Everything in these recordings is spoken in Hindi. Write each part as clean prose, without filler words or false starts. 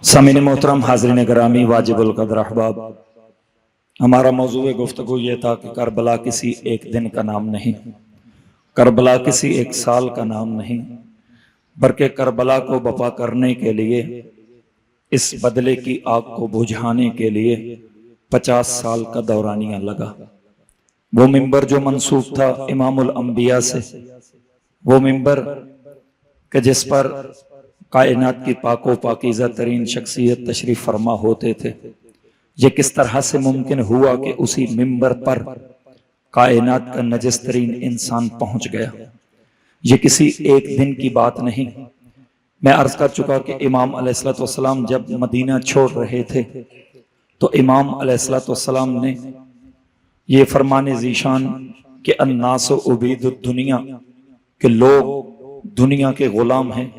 सामिन मोहतरम हाज़रीन गिरामी वाजिबुल क़द्र अहबाब, हमारा मौजूए गुफ्तगू ये था कि करबला किसी एक दिन का नाम नहीं, करबला किसी एक साल का नाम नहीं, बल्कि करबला को बपा करने के लिए, इस बदले की आग को बुझाने के लिए 50 साल का दौरानिया लगा। वो मिंबर जो मंसूब था इमामुल अंबिया से, वो मिंबर कि जिस पर कायनात की पाको पाकीज़ा तरीन शख्सियत तशरीफ फरमा होते थे, ये किस तरह से मुमकिन हुआ कि उसी मिंबर पर कायनात का नजस तरीन इंसान पहुंच गया। ये किसी एक दिन की बात नहीं। मैं अर्ज कर चुका कि इमाम अलैहिस्सलाम जब मदीना छोड़ रहे थे तो इमाम अलैहिस्सलाम ने ये फरमाने ज़ीशान कि अन्नास उबीदुद दुनिया, कि लोग दुनिया के गुलाम हैं,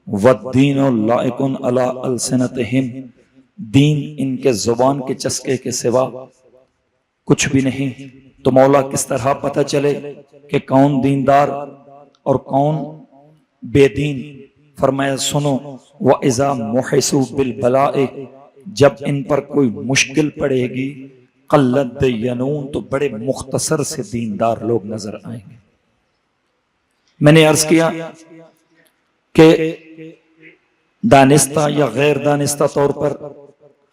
वद्दीन लाइकुन अला अलसिनतिहिम, दीन इनके जुबान के चस्के के सिवा कुछ भी नहीं। तो मौला किस तरह पता चले कि कौन दीनदार और कौन बेदीन? फरमाया सुनो, व इज़ा मुहिसु बिल बलाए, जब इन पर कोई मुश्किल पड़ेगी, कल्लत यनून, तो बड़े मुख्तसर से दीनदार लोग नजर आएंगे। मैंने अर्ज किया कि दानिस्ता या गैर दानिस्ता तौर पर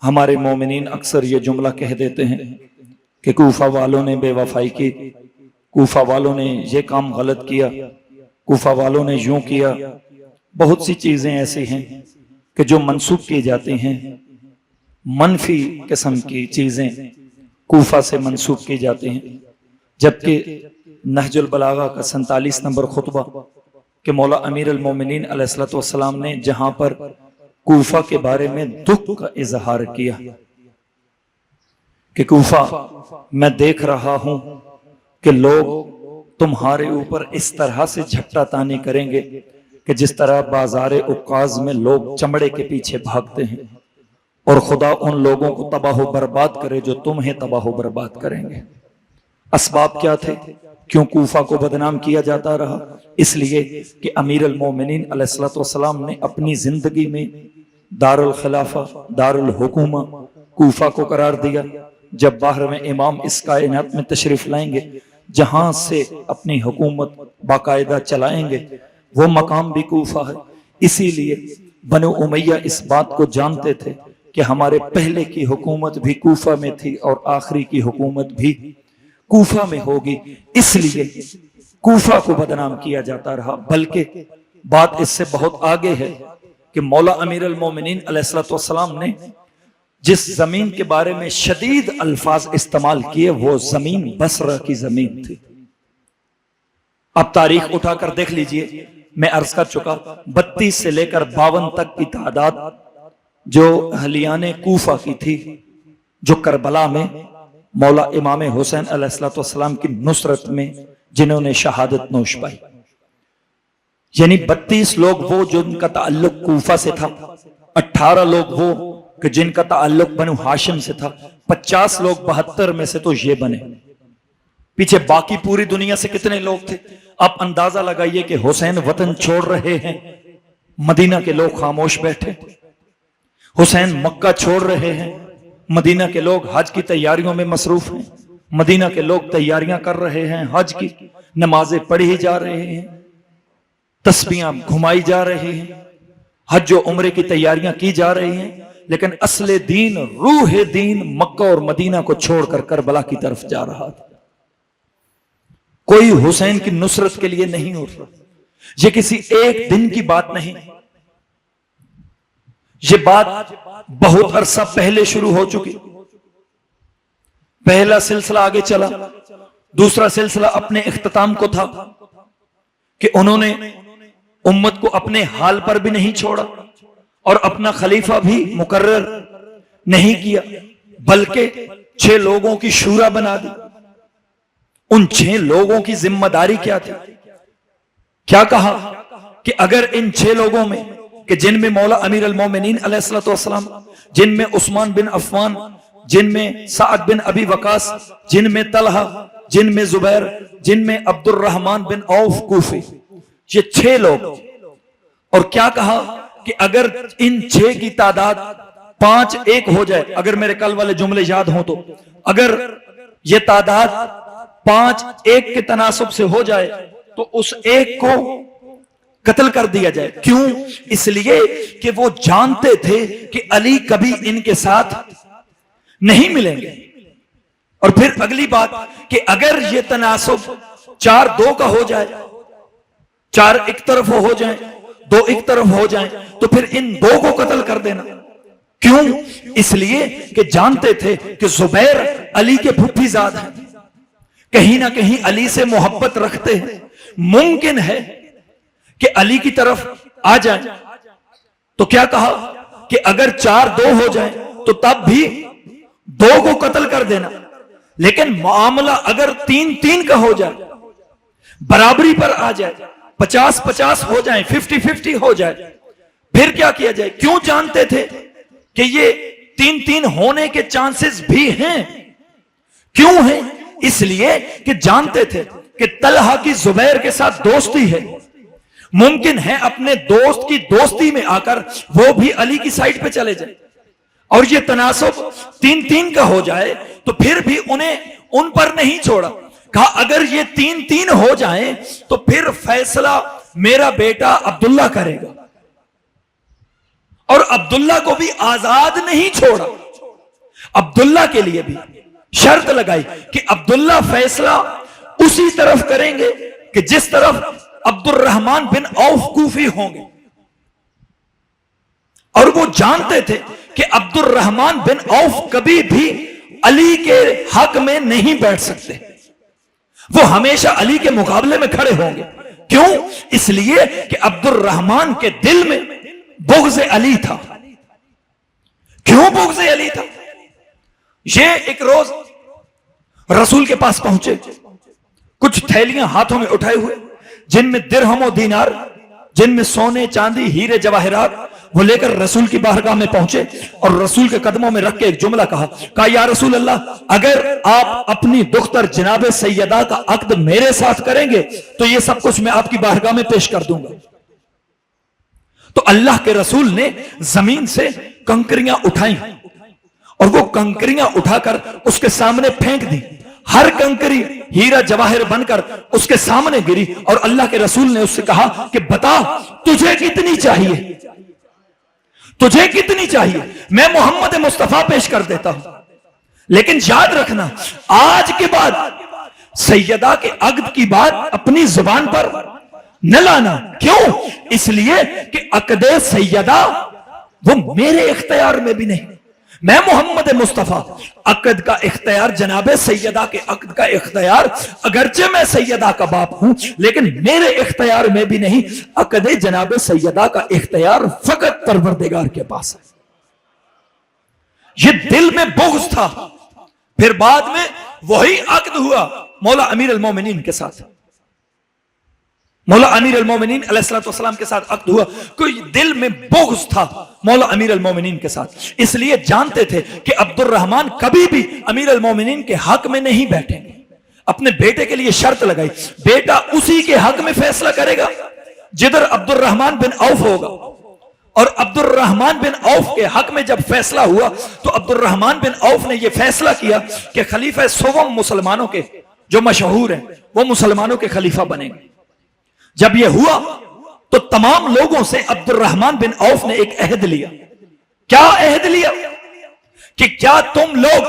हमारे मोमिनीन अक्सर ये जुमला कह देते हैं कि कूफा वालों ने बेवफाई की, कूफा वालों ने ये काम गलत किया, कूफा वालों ने यूं किया। बहुत सी चीजें ऐसी हैं कि जो मंसूब की जाती हैं, मनफी किस्म की चीजें कूफा से मंसूब की जाती हैं। जबकि नहजुल बलागा का 47 नंबर खुतबा कि मौला अमीर अल मोमिनीन अलैहिस्सलाम ने जहां पर कूफा के बारे में दुख का इजहार किया कि कूफा, मैं देख रहा हूं कि लोग तुम्हारे ऊपर इस तरह से झपटा तानी करेंगे कि जिस तरह बाजारे उक्काज में लोग चमड़े के पीछे भागते हैं, और खुदा उन लोगों को तबाह बर्बाद करे जो तुम्हें तबाह बर्बाद करेंगे। असबाब क्या थे? क्यों कूफा को बदनाम किया जाता रहा? इसलिए कि अमीर अल मोमिनीन अलैहिस्सलाम ने अपनी जिंदगी में दारुल खिलाफा, दारुल हुकूमा कूफा को करार दिया। जब बाहर में इमाम इस कायनात में तशरीफ लाएंगे, जहां से अपनी हुकूमत बाकायदा चलाएंगे, वो मकाम भी कूफा है। इसीलिए बनु उमैया इस बात को जानते थे कि हमारे पहले की हुकूमत भी कूफा में थी और आखिरी की हुकूमत भी कूफा में होगी, इसलिए कूफा को बदनाम किया जाता रहा। बल्कि बात इससे बहुत आगे है कि मौला अमीर अल मोमिनीन अलैहिस्सलाम ने जिस जमीन के बारे में शदीद अल्फाज इस्तेमाल किए, वो जमीन बसरा की जमीन थी। अब तारीख उठाकर देख लीजिए, मैं अर्ज कर चुका 32 से लेकर 52 तक की तादाद जो अहलियाने कूफा की थी, जो करबला में मौला इमाम हुसैन अलैहिस्सलाम की नुसरत में जिन्होंने शहादत नोश पाई, यानी 32 लोग वो जिनका ताल्लुक कूफा से था, 18 लोग वो कि जिनका ताल्लुक बनु हाशिम से था, 50 लोग 72 में से तो ये बने। पीछे बाकी पूरी दुनिया से कितने लोग थे? आप अंदाजा लगाइए कि हुसैन वतन छोड़ रहे हैं, मदीना के लोग खामोश बैठे। हुसैन मक्का छोड़ रहे हैं, मदीना के लोग हज की तैयारियों में मसरूफ हैं। मदीना के लोग तैयारियां कर रहे हैं हज की, नमाजें पढ़ी जा रहे हैं, तस्बीहां घुमाई जा रही हैं, हज और उम्रे की तैयारियां की जा रही हैं। लेकिन असले दीन, रूह दीन मक्का और मदीना को छोड़कर करबला की तरफ जा रहा था। कोई हुसैन की नुसरत के लिए नहीं उठ रहा। यह किसी एक दिन की बात नहीं, ये बात बहुत अरसा पहले शुरू हो चुकी। पहला सिलसिला आगे चला, दूसरा सिलसिला अपने इख्तिताम को था कि उन्होंने उम्मत को अपने हाल पर भी नहीं छोड़ा और अपना खलीफा भी मुकर्रर नहीं किया, बल्कि 6 लोगों की शूरा बना दी। उन 6 लोगों की जिम्मेदारी क्या थी? क्या कहा कि अगर इन 6 लोगों में, कि जिनमें मौला अमीर अल मोमिनीन अलैहिस्सलाम, जिनमें उस्मान बिन अफ़्फ़ान, जिनमें साद बिन अबी वकास, जिनमें तलहा, जिनमें जुबैर, जिनमें अब्दुर्रहमान बिन औफ कूफी, ये 6 लोग। और क्या कहा कि अगर इन 6 की तादाद 5 1 हो जाए, अगर मेरे कल वाले जुमले याद हो तो, अगर ये तादाद 5 1 के तनासुब से हो जाए तो उस एक को कत्ल कर दिया जाए। क्यों? इसलिए कि वो जानते थे कि अली कभी इनके साथ नहीं मिलेंगे। और फिर अगली बात कि अगर ये तनासुब 4 2 का हो जाए, 4 एक तरफ हो जाए, 2 एक तरफ हो जाए, तो फिर इन 2 को कत्ल कर देना। क्यों? इसलिए कि जानते थे कि जुबैर अली के फुफ्फीजाद हैं, कहीं ना कहीं अली से मोहब्बत रखते हैं, मुमकिन है कि अली की तरफ आ जाए। तो क्या कहा कि अगर 4 2 हो जाए तो तब भी 2 को कत्ल कर देना, लेकिन मामला अगर 3 3 का हो जाए, बराबरी पर आ जाए, 50 50 हो जाए, 50 50 हो जाए, फिर क्या किया जाए? क्यों जानते थे कि ये 3 3 होने के चांसेस भी हैं? क्यों हैं? इसलिए कि जानते थे कि तलहा की जुबैर के साथ दोस्ती है, मुमकिन है अपने दोस्त की दोस्ती में आकर वो भी अली की साइड पे चले जाए, और ये तनासुब 3 3 का हो जाए तो फिर भी उन्हें उन पर नहीं छोड़ा। कहा अगर ये 3 3 हो जाए तो फिर फैसला मेरा बेटा अब्दुल्ला करेगा, और अब्दुल्ला को भी आजाद नहीं छोड़ा। अब्दुल्ला के लिए भी शर्त लगाई कि अब्दुल्ला फैसला उसी तरफ करेंगे कि जिस तरफ अब्दुर्रहमान बिन औफ कूफी होंगे। और वो जानते थे कि अब्दुर्रहमान बिन औफ कभी भी अली के हक में नहीं बैठ सकते, वो हमेशा अली के मुकाबले में खड़े होंगे। क्यों? इसलिए कि अब्दुर्रहमान के दिल में बुग़्ज़ अली था। क्यों बुग़्ज़ अली था? ये एक रोज रसूल के पास पहुंचे, कुछ थैलियां हाथों में उठाए हुए, जिनमें दिरहम और दीनार, जिनमें सोने चांदी हीरे जवाहरात, वो लेकर रसूल की बारगाह में पहुंचे और रसूल के कदमों में रख के एक जुमला कहा या रसूल अल्लाह, अगर आप अपनी दुख्तर जनाबे सैयदा का अक्द मेरे साथ करेंगे तो ये सब कुछ मैं आपकी बारगाह में पेश कर दूंगा। तो अल्लाह के रसूल ने जमीन से कंकरियां उठाई और वो कंकरियां उठाकर उसके सामने फेंक दी। हर कंकरी हीरा जवाहर बनकर उसके सामने गिरी और अल्लाह के रसूल ने उससे कहा कि बता तुझे कितनी चाहिए, तुझे कितनी चाहिए, मैं मोहम्मद मुस्तफा पेश कर देता हूं। लेकिन याद रखना, आज के बाद सैयदा के अक्द की बात अपनी जुबान पर न लाना। क्यों? इसलिए कि अक्दे सैयदा वो मेरे इख्तियार में भी नहीं, मैं मोहम्मद मुस्तफा, अक्द का इख्तियार जनाबे सैयदा के अक्द का इख्तियार, अगरचे मैं सैयदा का बाप हूं लेकिन मेरे इख्तियार में भी नहीं, अक्दे जनाबे सैयदा का इख्तियार फकत परवरदिगार के पास है। ये दिल में बुग़्ज़ था। फिर बाद में वही अक्द हुआ मौला अमीर अल मोमिनीन के साथ, मौला अमीर अल मोमिनीन अलैहिस्सलाम के साथ अक्द हुआ। कोई दिल में बुग़्ज़ था मौला अमीर अल मोमिनीन के साथ, इसलिए जानते थे कि अब्दुर्रहमान कभी भी अमीर अल मोमिनीन के हक में नहीं बैठेंगे। अपने बेटे के लिए शर्त लगाई, बेटा उसी के हक में फैसला करेगा जिधर अब्दुर्रहमान बिन औफ होगा। और अब्दुर्रहमान बिन औफ के हक में जब फैसला हुआ तो अब्दुर्रहमान बिन औफ ने यह फैसला किया कि खलीफा सोवम मुसलमानों के जो मशहूर हैं वो मुसलमानों के खलीफा बनेंगे। जब यह हुआ तो तमाम लोगों से अब्दुर्रहमान बिन औफ ने एक अहद लिया। क्या अहद लिया? कि क्या तुम लोग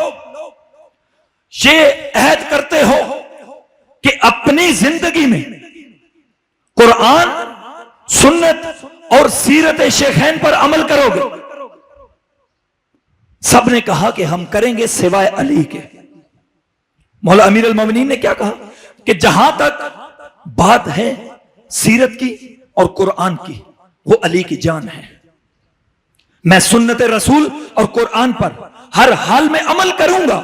ये अहद करते हो कि अपनी जिंदगी में कुरान, सुन्नत और सीरत शेखैन पर अमल करोगे? सबने कहा कि हम करेंगे सिवाय अली के। मौला अमीर अल मोमिनीन ने क्या कहा कि जहां तक बात है सीरत की और कुरान की, वो अली की जान है। मैं सुन्नत रसूल और कुरान पर हर हाल में अमल करूंगा,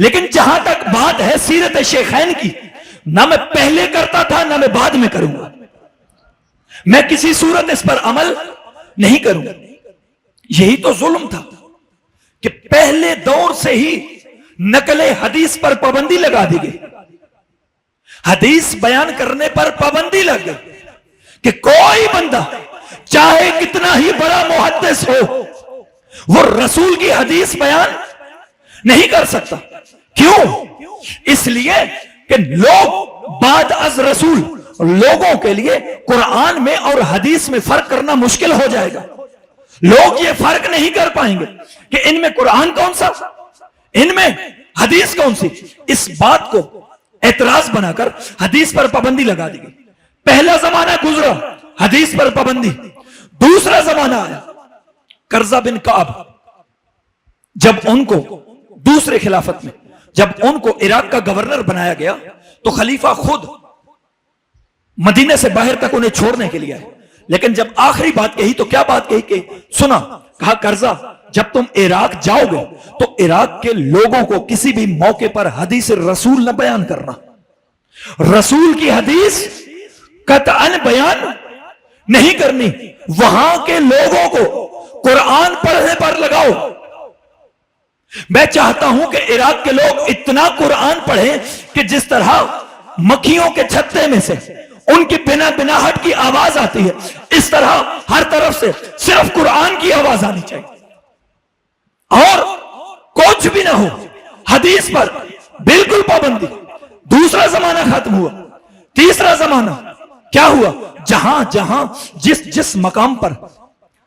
लेकिन जहां तक बात है सीरत शेखैन की, ना मैं पहले करता था ना मैं बाद में करूंगा। मैं किसी सूरत इस पर अमल नहीं करूंगा। यही तो जुल्म था कि पहले दौर से ही नकले हदीस पर पाबंदी लगा दी गई, हदीस बयान करने पर पाबंदी लग गई कि कोई बंदा चाहे कितना ही बड़ा मुहद्दिस हो, वो रसूल की हदीस बयान नहीं कर सकता। क्यों? इसलिए कि लोग बाद अज रसूल, लोगों के लिए कुरान में और हदीस में फर्क करना मुश्किल हो जाएगा। लोग ये फर्क नहीं कर पाएंगे कि इनमें कुरान कौन सा, इनमें हदीस कौन सी। इस बात को एतराज बनाकर हदीस पर पाबंदी लगा दी गई। पहला जमाना गुजरा, हदीस पर पाबंदी। दूसरा जमाना आया कर्जा बिन काब, जब उनको दूसरे खिलाफत में जब उनको इराक का गवर्नर बनाया गया, तो खलीफा खुद मदीने से बाहर तक उन्हें छोड़ने के लिए आए। लेकिन जब आखिरी बात कही तो क्या बात कही कि सुना, कहा कर्जा, जब तुम इराक जाओगे तो इराक के लोगों को किसी भी मौके पर हदीस रसूल न बयान करना। रसूल की हदीस कतअन बयान नहीं करनी। वहां के लोगों को कुरान पढ़ने पर लगाओ। मैं चाहता हूं कि इराक के लोग इतना कुरान पढ़ें कि जिस तरह मक्खियों के छत्ते में से उनकी बिना बिनाहट की आवाज आती है, इस तरह हर तरफ से सिर्फ कुरान की आवाज आनी चाहिए और कुछ भी ना हो। हदीस पर बिल्कुल पाबंदी। दूसरा जमाना खत्म हुआ। तीसरा जमाना क्या हुआ? जहां जहां जिस मकाम पर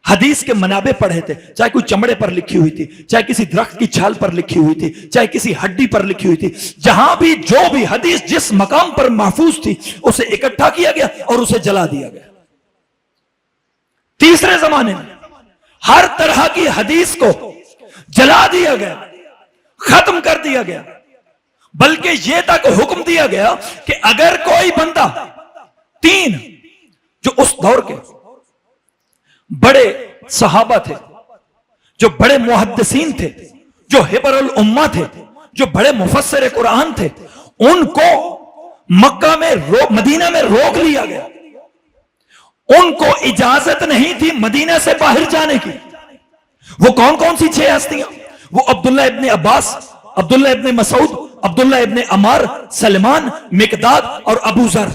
हदीस के मनाबे पढ़े थे, चाहे कोई चमड़े पर लिखी हुई थी, चाहे किसी दरख्त की छाल पर लिखी हुई थी, चाहे किसी हड्डी पर लिखी हुई थी, जहां भी जो भी हदीस जिस मकाम पर महफूज थी, उसे इकट्ठा किया गया और उसे जला दिया गया। तीसरे जमाने में हर तरह की हदीस को जला दिया गया, खत्म कर दिया गया। बल्कि यह तक हुक्म दिया गया कि अगर कोई बंदा तीन जो उस दौर के बड़े सहाबा थे, जो बड़े मुहद्दिसीन थे, जो हिबरुल उम्मा थे, जो बड़े मुफस्सिर कुरान थे, उनको मक्का में मदीना में रोक लिया गया। उनको इजाजत नहीं थी मदीना से बाहर जाने की। वो कौन कौन सी 6 हस्तियां? वो अब्दुल्ला इब्ने अब्बास, अब्दुल्ला इब्ने मसूद, अब्दुल्ला इब्ने अमार, सलमान, मिकदाद और अबू जर।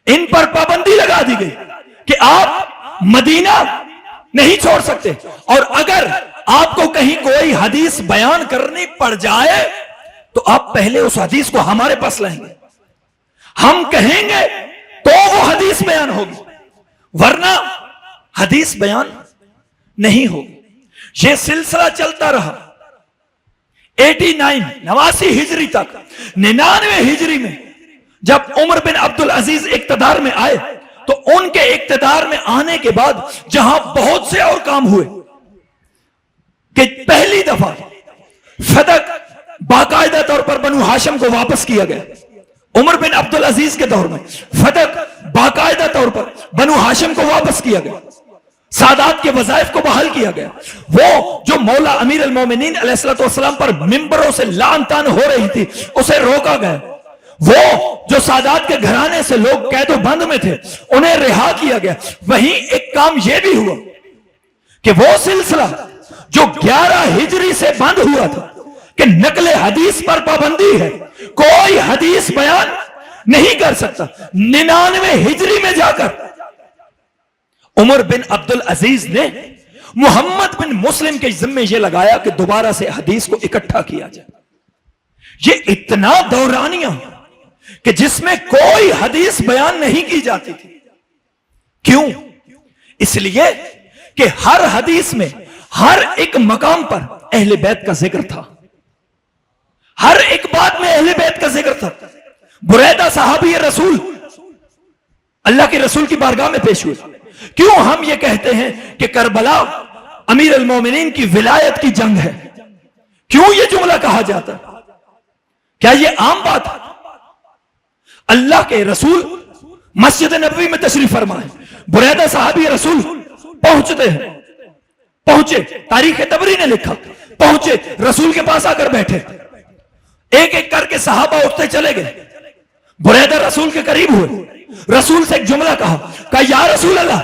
इन पर पाबंदी लगा दी गई कि आप मदीना नहीं छोड़ सकते, और अगर आपको कहीं कोई हदीस बयान करनी पड़ जाए तो आप पहले उस हदीस को हमारे पास लाएंगे। हम कहेंगे तो वो हदीस बयान होगी, वरना हदीस बयान नहीं होगी। यह सिलसिला चलता रहा 89 हिजरी तक। 99 हिजरी में जब उमर बिन अब्दुल अजीज इक्तदार में आए, तो उनके इक्तदार में आने के बाद जहां बहुत से और काम हुए कि पहली दफा फदक बाकायदा तौर पर बनु हाशिम को वापस किया गया। उमर बिन अब्दुल अजीज के दौर में फदक बाकायदा तौर पर बनु हाशिम को वापस किया गया। सादात के वज़ाइफ को बहाल किया गया। वो जो मौला अमीर अल मोमिनीन अलैहिस्सलाम पर मिंबरों से लान तान हो रही थी, उसे रोका गया। वो जो सादात के घराने से लोग कैदो बंद में थे, उन्हें रिहा किया गया। वहीं एक काम यह भी हुआ कि वो सिलसिला जो 11 हिजरी से बंद हुआ था कि नकले हदीस पर पाबंदी है, कोई हदीस बयान नहीं कर सकता, 99 हिजरी में जाकर उमर बिन अब्दुल अजीज ने मोहम्मद बिन मुस्लिम के जिम्मे यह लगाया कि दोबारा से हदीस को इकट्ठा किया जाए। ये इतना दौरानिया कि जिसमें कोई हदीस बयान नहीं की जाती थी। क्यों? इसलिए कि हर हदीस में हर एक मकाम पर अहले बैत का जिक्र था, हर एक बात में अहले बैत का जिक्र था। बुरैदा सहाबी रसूल अल्लाह के रसूल की बारगाह में पेश हुए। क्यों हम ये कहते हैं कि करबला अमीर अल मोमिनीन की विलायत की जंग है? क्यों ये जुमला कहा जाता? क्या ये आम बात है? अल्लाह के रसूल मस्जिद नबवी में तशरीफ फरमाए, बुरैदा सहाबी रसूल पहुंचते हैं, पहुंचे, तारीख तबरी ने लिखा, पहुंचे, रसूल के पास आकर बैठे, एक एक करके सहाबा उठते चले गए। बुरैदा रसूल के करीब हुए, रसूल से एक जुमला कहा या रसूल अल्लाह,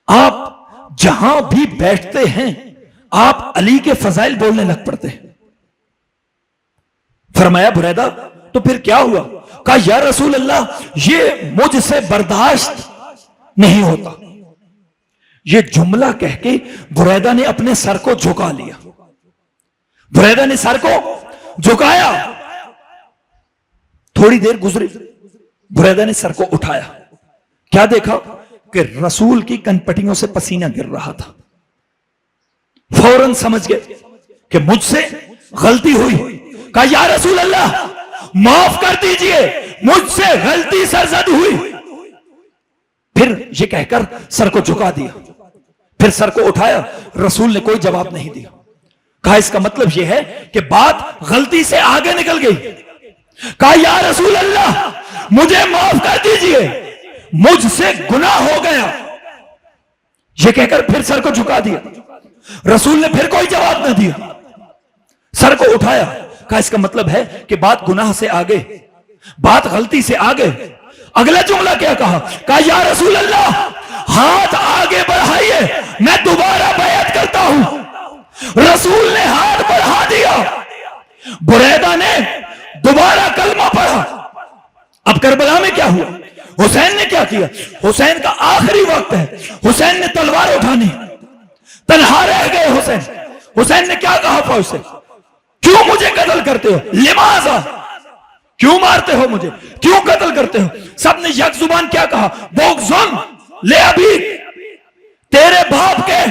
आप जहां भी बैठते हैं आप अली के फजाइल बोलने लग पड़ते हैं। फरमाया बुरैदा तो फिर क्या हुआ? कहा या रसूल अल्लाह, ये मुझसे बर्दाश्त नहीं होता। ये जुमला कह के बुरैदा ने अपने सर को झुका लिया। बुरैदा ने सर को झुकाया, थोड़ी देर गुजरी, बुरैदा ने सर को उठाया, क्या देखा कि रसूल की कनपटियों से पसीना गिर रहा था। फौरन समझ गए कि मुझसे गलती हुई। कहा या रसूल अल्लाह माफ कर दीजिए, मुझसे गलती सरजद हुई। फिर ये कहकर सर को झुका दिया, फिर सर को उठाया। रसूल ने कोई जवाब नहीं दिया। कहा इसका मतलब यह है कि बात गलती से आगे निकल गई। कहा या रसूल अल्लाह मुझे माफ कर दीजिए, मुझसे गुनाह हो गया। यह कहकर फिर सर को झुका दिया। रसूल ने फिर कोई जवाब न दिया, सर को उठाया। कहा इसका मतलब है कि बात गुनाह से आगे, बात गलती से आगे। अगला जुमला क्या कहा? कहा या रसूल अल्लाह हाथ आगे बढ़ाइए, मैं दोबारा बैअत करता हूं। रसूल ने हाथ बढ़ा दिया, बुरैदा ने दोबारा कलमा पढ़ा। अब करबला में क्या हुआ? हुसैन ने क्या किया? हुसैन का आखिरी वक्त है, हुसैन ने तलवार उठानी, तन्हा रह गए हुसैन। हुसैन ने क्या कहा फौज से? क्यों मुझे कत्ल करते हो? लिमाजा, क्यों मारते हो मुझे, क्यों कत्ल करते हो? सबने यक जुबान क्या कहा? बोगज़ुन ले अभी, तेरे बाप के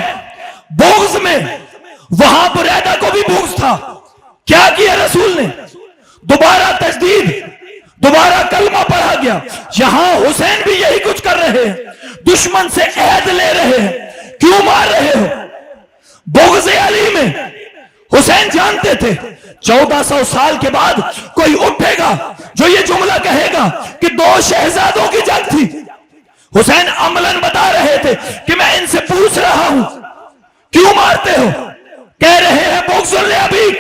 बोग्ज में वहां बुरैदा को भी बोग्ज था। क्या किया रसूल ने? दोबारा तजदीद, दोबारा कलमा पढ़ा गया। यहां हुसैन भी यही कुछ कर रहे हैं, दुश्मन से ऐद ले रहे हैं। क्यों मार रहे हो? बोग्ज अली में हुसैन जानते थे 1400 साल के बाद कोई उठेगा जो ये जुमला कहेगा कि 2 शहजादों की जंग थी। हुसैन अमलन बता रहे थे कि मैं इनसे पूछ रहा हूं क्यों मारते हो? कह रहे हैं बोग्ज़ुल अभी,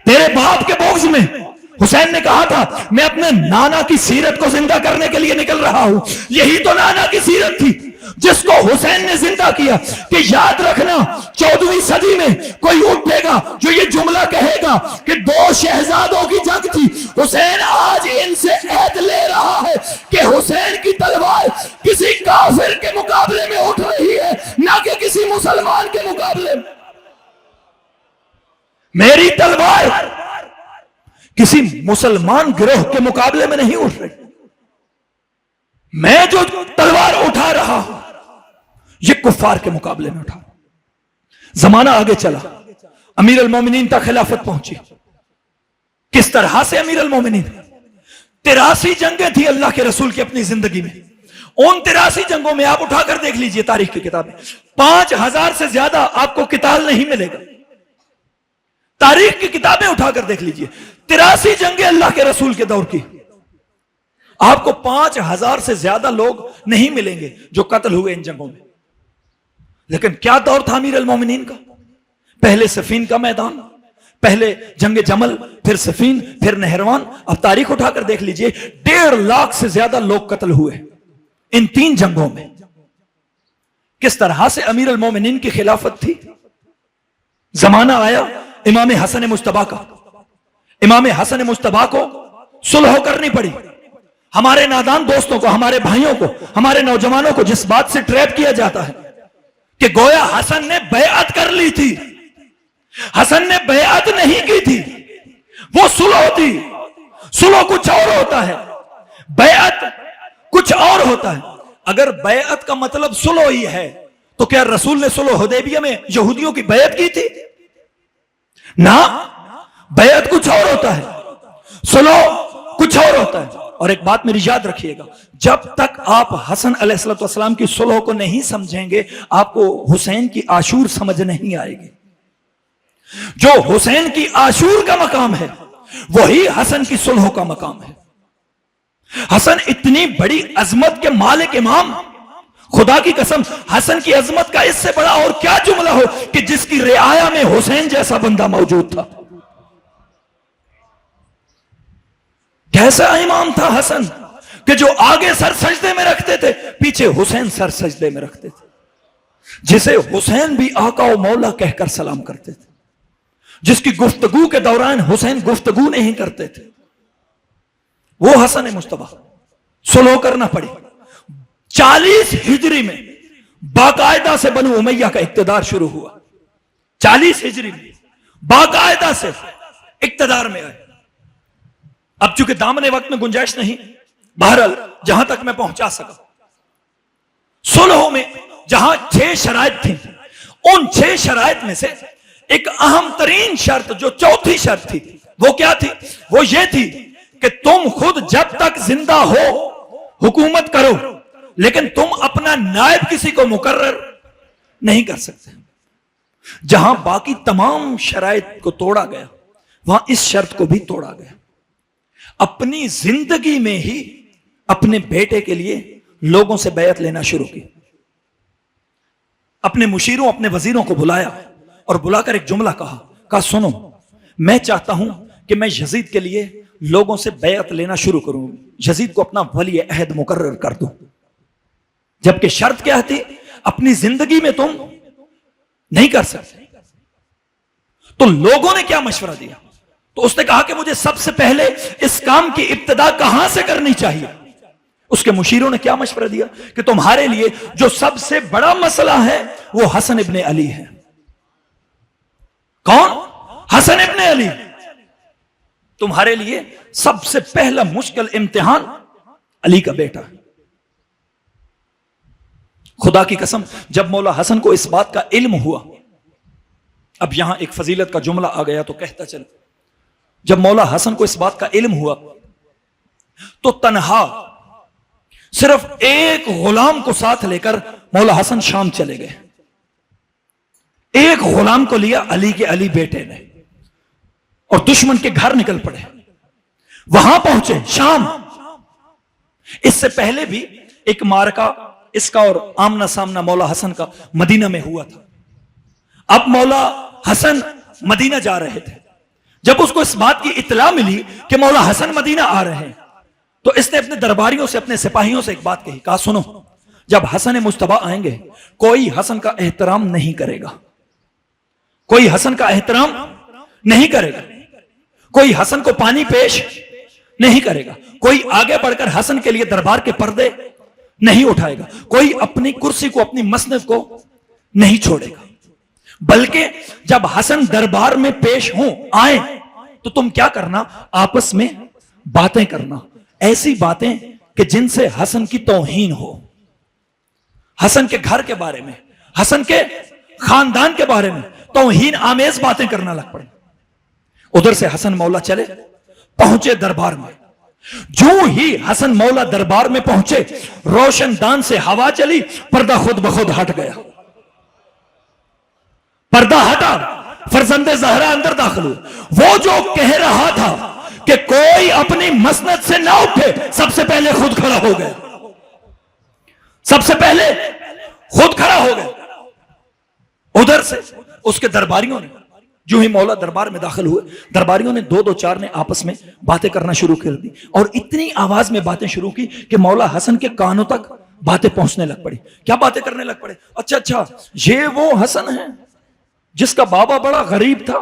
तेरे बाप के बोग्ज में। हुसैन ने कहा था मैं अपने नाना की सीरत को जिंदा करने के लिए निकल रहा हूं। यही तो नाना की सीरत थी जिसको हुसैन ने जिंदा किया कि याद रखना 14वीं सदी में कोई उठेगा जो ये जुमला कहेगा कि 2 शहजादों की जंग थी। हुसैन आज इनसे ऐद ले रहा है कि हुसैन की तलवार किसी काफिर के मुकाबले में उठ रही है, ना कि किसी मुसलमान के मुकाबले में। मेरी तलवार किसी मुसलमान गिरोह के मुकाबले में नहीं उठ रही। मैं जो तलवार उठा रहा हूं ये कुफ्फार के मुकाबले में उठा। जमाना आगे चला, अमीर अल मोमिनीन तक खिलाफत पहुंची। किस तरह से अमीर अल मोमिनीन? 83 जंगें थी अल्लाह के रसूल की अपनी जिंदगी में। उन 83 जंगों में आप उठाकर देख लीजिए तारीख की किताबें, 5000 से ज्यादा आपको किताल नहीं मिलेगा। तारीख की किताबें उठाकर देख लीजिए, 83 जंगें अल्लाह के रसूल के दौर की। आपको 5000 से ज्यादा लोग नहीं मिलेंगे जो कत्ल हुए इन जंगों में। लेकिन क्या दौर था अमीर अल मोमिनीन का? पहले सफीन का मैदान, पहले जंग जमल, फिर सफीन, फिर नहरवान। अब तारीख उठाकर देख लीजिए, 1.5 लाख से ज्यादा लोग कत्ल हुए इन 3 जंगों में। किस तरह से अमीर अल मोमिनीन की खिलाफत थी। जमाना आया इमाम हसन मुस्तबा का। इमाम हसन मुस्तबा को सुलह करनी पड़ी। हमारे नादान दोस्तों को, हमारे भाइयों को, हमारे नौजवानों को जिस बात से ट्रैप किया जाता है कि गोया हसन ने बैअत कर ली थी, हसन ने बैअत नहीं की थी, वो सुलह थी। सुलह कुछ और होता है, बैअत कुछ और होता है। अगर बैअत का मतलब सुलह ही है तो क्या रसूल ने सुलह हुदैबिया में यहूदियों की बैअत की थी? ना, बैअत कुछ और होता है, सुलह कुछ और होता है। और एक बात मेरी याद रखिएगा, जब तक आप हसन अलैहिस्सलाम की सुलह को नहीं समझेंगे आपको हुसैन की आशूर समझ नहीं आएगी। जो हुसैन की आशूर का मकाम है वही हसन की सुलह का मकाम है। हसन इतनी बड़ी अजमत के मालिक इमाम, खुदा की कसम हसन की अजमत का इससे बड़ा और क्या जुमला हो कि जिसकी रियाया में हुसैन जैसा बंदा मौजूद था। कैसा इमाम था हसन कि जो आगे सर सजदे में रखते थे, पीछे हुसैन सर सजदे में रखते थे, जिसे हुसैन भी आका और मौला कहकर सलाम करते थे, जिसकी गुफ्तगू के दौरान हुसैन गुफ्तगू नहीं करते थे, वो हसन मुस्तफा। सुलह करना पड़ी, 40 हिजरी में बाकायदा से बनु उमैया का इक्तदार शुरू हुआ। 40 हिजरी में बाकायदा से इक्तदार में आए। अब चूंकि दामने वक्त में गुंजाइश नहीं, बहरहाल जहां तक मैं पहुंचा सका, सुलह में जहां 6 शराइत थी, उन 6 शराइत में से एक अहम तरीन शर्त, जो चौथी शर्त थी, वो क्या थी? वो ये थी कि तुम खुद जब तक जिंदा हो हुकूमत करो, लेकिन तुम अपना नायब किसी को मुकर्रर नहीं कर सकते। जहां बाकी तमाम शराइत को तोड़ा गया, वहां इस शर्त को भी तोड़ा गया। अपनी जिंदगी में ही अपने बेटे के लिए लोगों से बैयत लेना शुरू की। अपने मुशीरों, अपने वजीरों को बुलाया और बुलाकर एक जुमला कहा, सुनो, मैं चाहता हूं कि मैं यजीद के लिए लोगों से बैयत लेना शुरू करूं, यजीद को अपना वली अहद मुकर्रर कर दूं। जबकि शर्त क्या थी? अपनी जिंदगी में तुम नहीं कर सकते। तो लोगों ने क्या मशवरा दिया? तो उसने कहा कि मुझे सबसे पहले इस काम की इब्तिदा कहां से करनी चाहिए? उसके मुशीरों ने क्या मशवरा दिया कि तुम्हारे लिए जो सबसे बड़ा मसला है वो हसन इब्ने अली है। कौन? हसन इब्ने अली। तुम्हारे लिए सबसे पहला मुश्किल इम्तिहान अली का बेटा है। खुदा की कसम, जब मौला हसन को इस बात का इल्म हुआ, अब यहां एक फजीलत का जुमला आ गया तो कहता चल, जब मौला हसन को इस बात का इल्म हुआ तो तन्हा सिर्फ एक गुलाम को साथ लेकर मौला हसन शाम चले गए। एक गुलाम को लिया अली के अली बेटे ने, और दुश्मन के घर निकल पड़े। वहां पहुंचे शाम। इससे पहले भी एक मारका इसका और आमना सामना मौला हसन का मदीना में हुआ था। अब मौला हसन मदीना जा रहे थे। जब उसको इस बात की इत्तला मिली कि मौला हसन मदीना आ रहे हैं, तो इसने अपने दरबारियों से, अपने सिपाहियों से एक बात कही, कहा सुनो, जब हसन मुस्तफा आएंगे कोई हसन का एहतराम नहीं करेगा, कोई हसन का एहतराम नहीं करेगा, कोई हसन को पानी पेश नहीं करेगा, कोई आगे बढ़कर हसन के लिए दरबार के पर्दे नहीं उठाएगा, कोई अपनी कुर्सी को, अपनी मसनद को नहीं छोड़ेगा। बल्कि जब हसन दरबार में पेश हो, आए, तो तुम क्या करना? आपस में बातें करना, ऐसी बातें कि जिनसे हसन की तौहीन हो। हसन के घर के बारे में, हसन के खानदान के बारे में तौहीन आमेज बातें करना लग पड़े। उधर से हसन मौला चले, पहुंचे दरबार में। जो ही हसन मौला दरबार में पहुंचे, रोशनदान से हवा चली, पर्दा खुद ब खुद हट गया। पर्दा हटा, फरजंदे ज़हरा अंदर दाखिल हुए। वो जो कह रहा था कि कोई अपनी मसनद से ना उठे, सबसे पहले खुद खड़ा हो गया। सबसे पहले खुद खड़ा हो गया। उधर से उसके दरबारियों ने, जो ही मौला दरबार में दाखिल हुए, दरबारियों ने दो चार ने आपस में बातें करना शुरू कर दी, और इतनी आवाज में बातें शुरू की कि मौला हसन के कानों तक बातें पहुंचने लग पड़ी। क्या बातें करने लग पड़े? अच्छा, ये वो हसन है जिसका बाबा बड़ा गरीब था।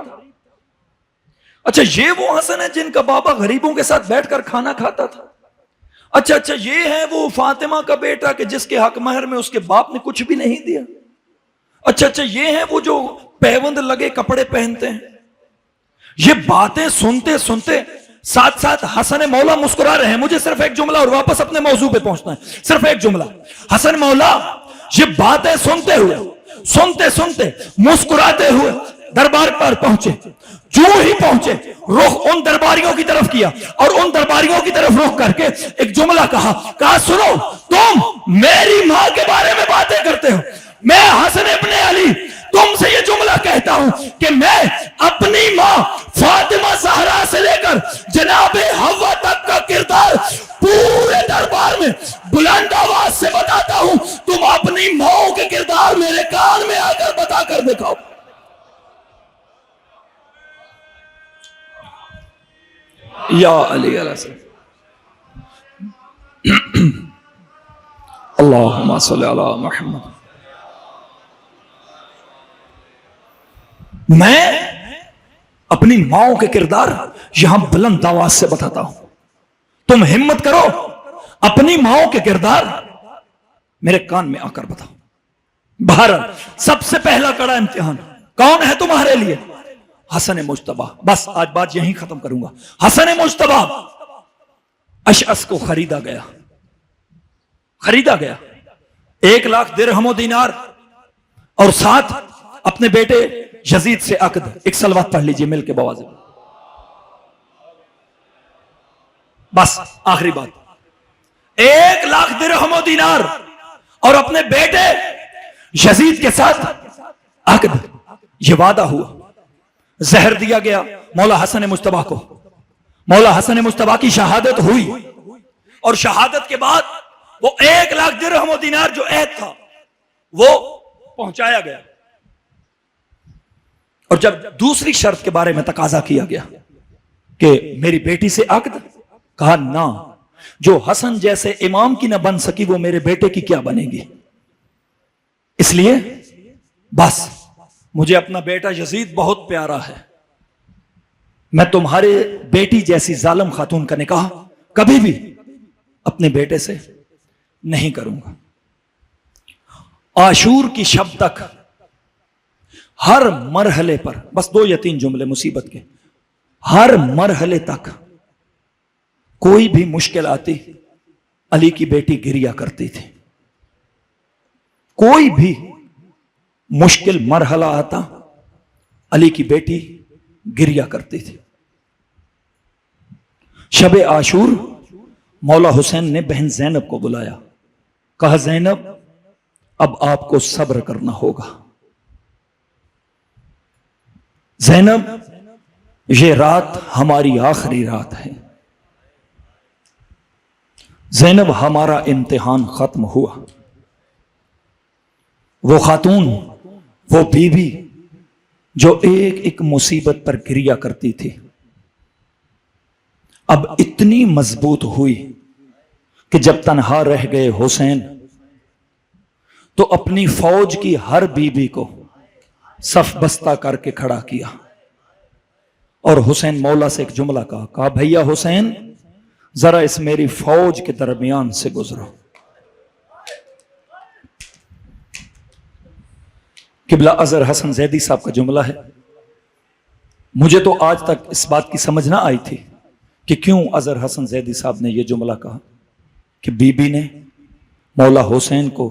अच्छा, ये वो हसन है जिनका बाबा गरीबों के साथ बैठकर खाना खाता था। अच्छा, ये है वो फातिमा का बेटा कि जिसके हक महर में उसके बाप ने कुछ भी नहीं दिया। अच्छा, ये है वो जो पैबंद लगे कपड़े पहनते हैं। ये बातें सुनते सुनते साथ साथ हसन मौला मुस्कुरा रहे हैं। मुझे सिर्फ एक जुमला और वापस अपने मौजू पे पहुंचना है, सिर्फ एक जुमला। हसन मौला ये बातें सुनते सुनते मुस्कुराते हुए दरबार पर पहुंचे। जो ही पहुंचे, रुख उन दरबारियों की तरफ किया, और उन दरबारियों की तरफ रुख करके एक जुमला कहा, सुनो, तुम मेरी मां के बारे में बातें करते हो, मैं हसन इब्ने अली तुमसे ये जुमला कहता हूं कि मैं अपनी मां फातिमा ज़हरा से लेकर जनाबे हवा तक का किरदार पूरे दरबार में बुलंद आवाज से बताता हूं। तुम अपनी मां के किरदार मेरे कान में आकर बताकर दिखाओ। या अली अल्लाहुम्मा सल्ली अला मुहम्मद। मैं अपनी माओ के किरदार यहां बुलंद आवाज से बताता हूं। तुम हिम्मत करो, अपनी माओ के किरदार मेरे कान में आकर बताओ। भारत सबसे पहला कड़ा इम्तिहान कौन है तुम्हारे लिए? हसन मुज्तबा। बस आज बात यहीं खत्म करूंगा। हसन मुज्तबा अशअस को खरीदा गया, 1,00,000 दिरहम दीनार और साथ अपने बेटे यजीद से अक्द। एक सलवात पढ़ लीजिए मिल के बवाज़। बस आखिरी बात, 1,00,000 दिरहम दीनार और अपने बेटे यजीद के साथ अक्द। यह वादा हुआ, जहर दिया गया मौला हसन मुज्तबा को। मौला हसन मुज्तबा की शहादत हुई और शहादत के बाद वो 1,00,000 दिरहम दीनार जो ऐद था वो पहुंचाया गया। और जब दूसरी शर्त के बारे में तकाजा किया गया कि मेरी बेटी से अक्द, कहा ना, जो हसन जैसे इमाम की ना बन सकी वो मेरे बेटे की क्या बनेगी। इसलिए बस मुझे अपना बेटा यजीद बहुत प्यारा है, मैं तुम्हारे बेटी जैसी जालिम खातून का निकाह कभी भी अपने बेटे से नहीं करूंगा। आशूर की शब तक हर मरहले पर, बस 2 या 3 जुमले मुसीबत के, हर मरहले तक कोई भी मुश्किल आती अली की बेटी गिरिया करती थी। कोई भी मुश्किल मरहला आता अली की बेटी गिरिया करती थी। शब आशूर मौला हुसैन ने बहन जैनब को बुलाया, कहा जैनब अब आपको सब्र करना होगा। जैनब ये रात हमारी आखिरी रात है। जैनब हमारा इम्तिहान खत्म हुआ। वो खातून, वो बीवी जो एक एक मुसीबत पर गिरिया करती थी, अब इतनी मजबूत हुई कि जब तन्हा रह गए हुसैन तो अपनी फौज की हर बीबी को सफ बस्ता करके खड़ा किया और हुसैन मौला से एक जुमला कहा भैया हुसैन जरा इस मेरी फौज के दरमियान से गुजरो। किबला अजहर हसन जैदी साहब का जुमला है। मुझे तो आज तक इस बात की समझ ना आई थी कि क्यों अजहर हसन जैदी साहब ने यह जुमला कहा कि बीबी ने मौला हुसैन को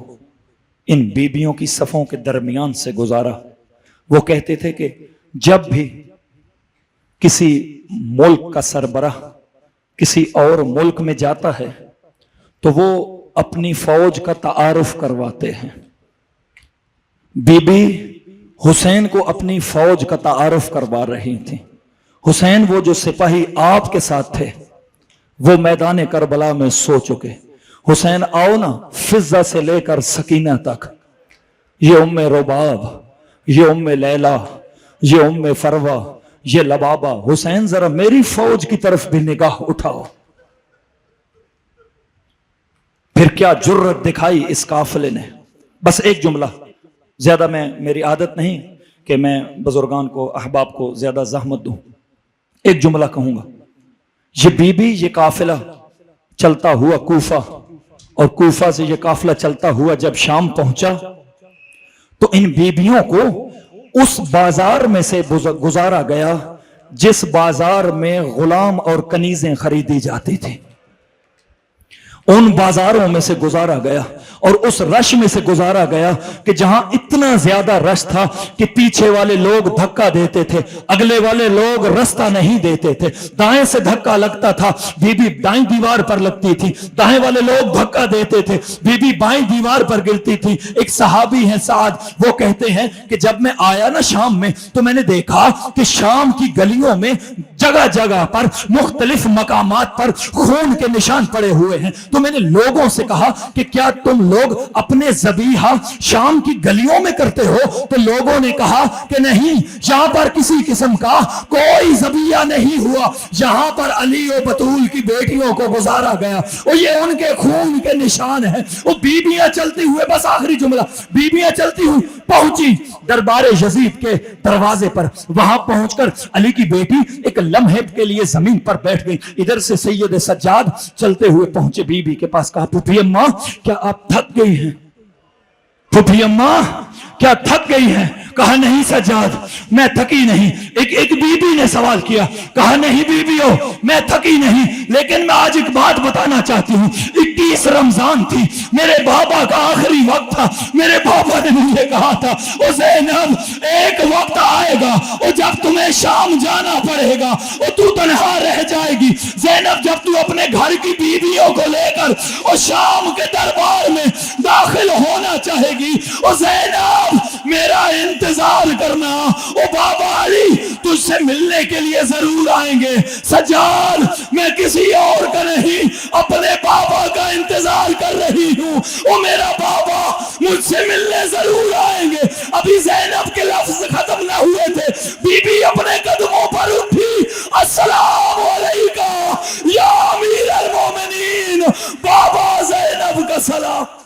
इन बीबियों की सफ़ों के दरमियान से गुजारा। वो कहते थे कि जब भी किसी मुल्क का सरबराह किसी और मुल्क में जाता है तो वो अपनी फौज का तारुफ करवाते हैं। बीबी हुसैन को अपनी फौज का तारुफ करवा रही थी। हुसैन वो जो सिपाही आपके साथ थे वो मैदान करबला में सो चुके। हुसैन आओ ना, फिजा से लेकर सकीना तक, ये उम्मे रुबाब, ये उम्मे लैला, ये उम्मे फरवा, ये लबाबा, हुसैन जरा मेरी फौज की तरफ भी निगाह उठाओ। फिर क्या जुर्रत दिखाई इस काफिले ने। बस एक जुमला, ज्यादा मेरी आदत नहीं कि मैं बुजुर्गान को अहबाब को ज्यादा जहमत दूं। एक जुमला कहूंगा। ये बीबी, ये काफिला चलता हुआ कूफा और कूफा से ये काफिला चलता हुआ जब शाम पहुंचा तो इन बीबियों को उस बाजार में से गुजारा गया जिस बाजार में गुलाम और कनीजें खरीदी जाती थी। उन बाजारों में से गुजारा गया और उस रश में से गुजारा गया कि जहां इतना ज्यादा रश था कि पीछे वाले लोग धक्का देते थे, अगले वाले लोग रास्ता नहीं देते थे। दाएं से धक्का लगता था, बीबी दाएं दीवार पर लगती थी, दाएं वाले लोग धक्का देते थे, बीबी बाएं दीवार पर गिरती थी। एक सहाबी है साद, वो कहते हैं कि जब मैं आया ना शाम में तो मैंने देखा कि शाम की गलियों में जगह जगह पर मुख्तलिफ मकामात पर खून के निशान पड़े हुए हैं। तो मैंने लोगों से कहा कि क्या तुम लोग अपने ज़बीहा शाम की गलियों में करते हो? तो लोगों ने कहा कि नहीं, यहां पर किसी किस्म का कोई ज़बीहा नहीं हुआ, यहां पर अली और बतूल की बेटियों को गुजारा गया और ये उनके खून के निशान है। वो बीबियां चलती हुए, बस आखिरी जुमला, बीबियां चलती हुई पहुंची दरबार यजीद के दरवाजे पर। वहां पहुंचकर अली की बेटी एक लम्हे के लिए जमीन पर बैठ गई। इधर से सैयद सज्जाद चलते हुए पहुंचे बीबी के पास, कहा पुपी अम्मा क्या आप थक गई हैं? फूफी अम्मा क्या थक गई हैं? कहा नहीं सज्जाद, मैं थकी नहीं। एक बीबी ने सवाल किया, कहा नहीं बीबियों, मैं थकी नहीं, लेकिन मैं आज एक बात बताना चाहती हूँ। 21 रमजान थी, मेरे बाबा का आखिरी वक्त था। मेरे बाबा ने मुझे कहा था, ओ ज़ैनब, एक वक्त आएगा और जब तुम्हें शाम जाना पड़ेगा और तू तन्हा रह जाएगी। ज़ैनब, जब तू अपने घर की बीवियों को लेकर और शाम के दरबार में दाखिल होना चाहेगी, ओ ज़ैनब, मेरा इंतजार करना, ओ बाबा अली तुझसे मिलने के लिए जरूर आएंगे। सज्जाद, मैं किसी और का नहीं, अपने बाबा का इंतजार कर रही हूँ। ओ मेरा बाबा मुझसे मिलने जरूर आएंगे। अभी ज़ैनब के लफ्ज खत्म ना हुए थे, बीबी अपने कदमों पर उठी, अस्सलाम अलैका या अमीर अल मोमिनीन, बाबा ज़ैनब का सलाम।